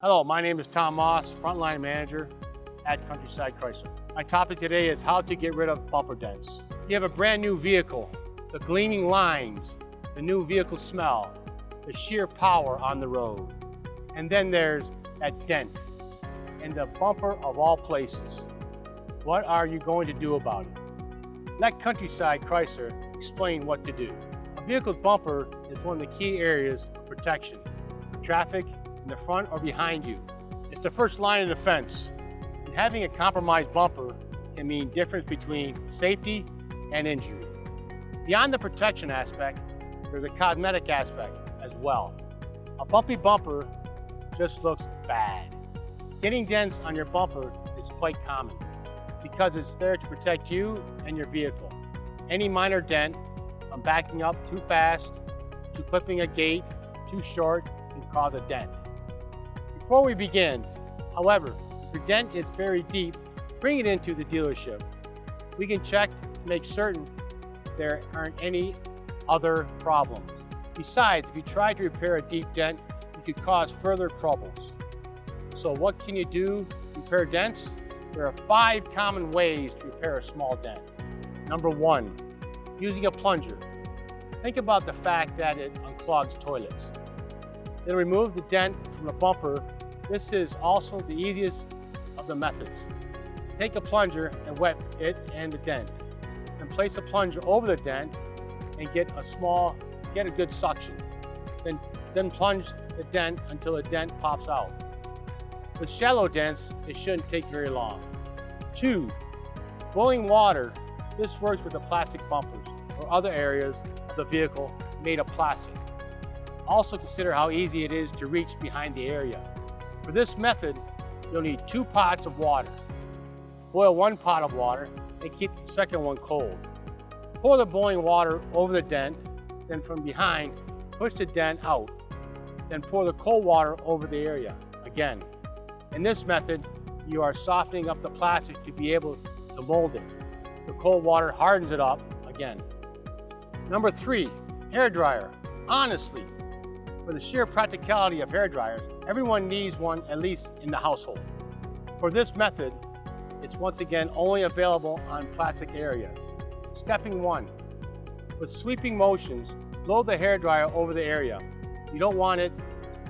Hello, my name is Tom Moss, Frontline Manager at Countryside Chrysler. My topic today is how to get rid of bumper dents. You have a brand new vehicle, the gleaming lines, the new vehicle smell, the sheer power on the road. And then there's that dent in the bumper of all places. What are you going to do about it? Let Countryside Chrysler explain what to do. A vehicle's bumper is one of the key areas of protection for traffic in the front or behind you. It's the first line of defense. And having a compromised bumper can mean difference between safety and injury. Beyond the protection aspect, there's a cosmetic aspect as well. A bumpy bumper just looks bad. Getting dents on your bumper is quite common because it's there to protect you and your vehicle. Any minor dent from backing up too fast, to clipping a gate too short can cause a dent. Before we begin, however, if your dent is very deep, bring it into the dealership. We can check to make certain there aren't any other problems. Besides, if you try to repair a deep dent, you could cause further troubles. So what can you do to repair dents? There are 5 common ways to repair a small dent. Number 1, using a plunger. Think about the fact that it unclogs toilets. Then remove the dent from the bumper. This is also the easiest of the methods. Take a plunger and wet it and the dent. Then place a plunger over the dent and get a good suction. Then plunge the dent until the dent pops out. With shallow dents, it shouldn't take very long. 2, boiling water. This works with the plastic bumpers or other areas of the vehicle made of plastic. Also consider how easy it is to reach behind the area. For this method, you'll need 2 pots of water. Boil 1 pot of water and keep the second one cold. Pour the boiling water over the dent, then from behind, push the dent out. Then pour the cold water over the area again. In this method, you are softening up the plastic to be able to mold it. The cold water hardens it up again. Number 3, hair dryer. Honestly, for the sheer practicality of hair dryers, everyone needs one at least in the household. For this method, it's once again only available on plastic areas. Stepping 1, with sweeping motions, blow the hair dryer over the area. You don't want it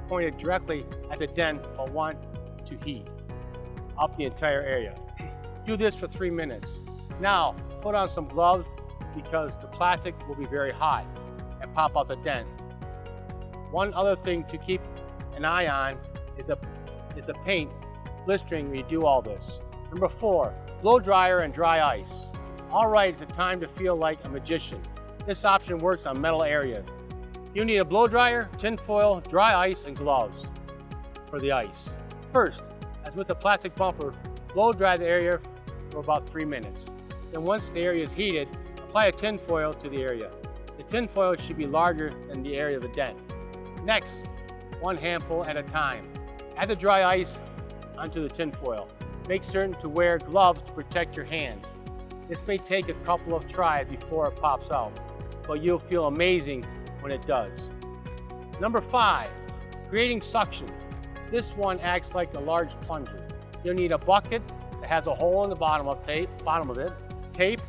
pointed directly at the dent, but want to heat up the entire area. Do this for 3 minutes. Now, put on some gloves because the plastic will be very hot and pop out the dent. One other thing to keep an eye on is the paint blistering when you do all this. Number 4, blow dryer and dry ice. All right, it's time to feel like a magician. This option works on metal areas. You need a blow dryer, tin foil, dry ice, and gloves for the ice. First, as with the plastic bumper, blow dry the area for about 3 minutes. Then once the area is heated, apply a tin foil to the area. The tin foil should be larger than the area of the dent. Next, 1 handful at a time. Add the dry ice onto the tin foil. Make certain to wear gloves to protect your hands. This may take a couple of tries before it pops out, but you'll feel amazing when it does. Number 5, creating suction. This one acts like a large plunger. You'll need a bucket that has a hole in the bottom of it, tape,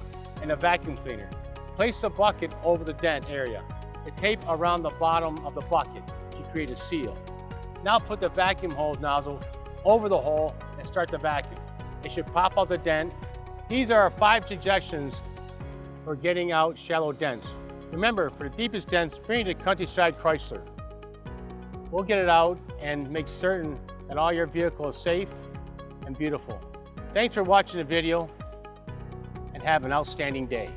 and a vacuum cleaner. Place the bucket over the dent area. The tape around the bottom of the bucket to create a seal. Now put the vacuum hose nozzle over the hole and start the vacuum. It should pop out the dent. These are our 5 suggestions for getting out shallow dents. Remember, for the deepest dents, bring it to Countryside Chrysler. We'll get it out and make certain that all your vehicle is safe and beautiful. Thanks for watching the video and have an outstanding day.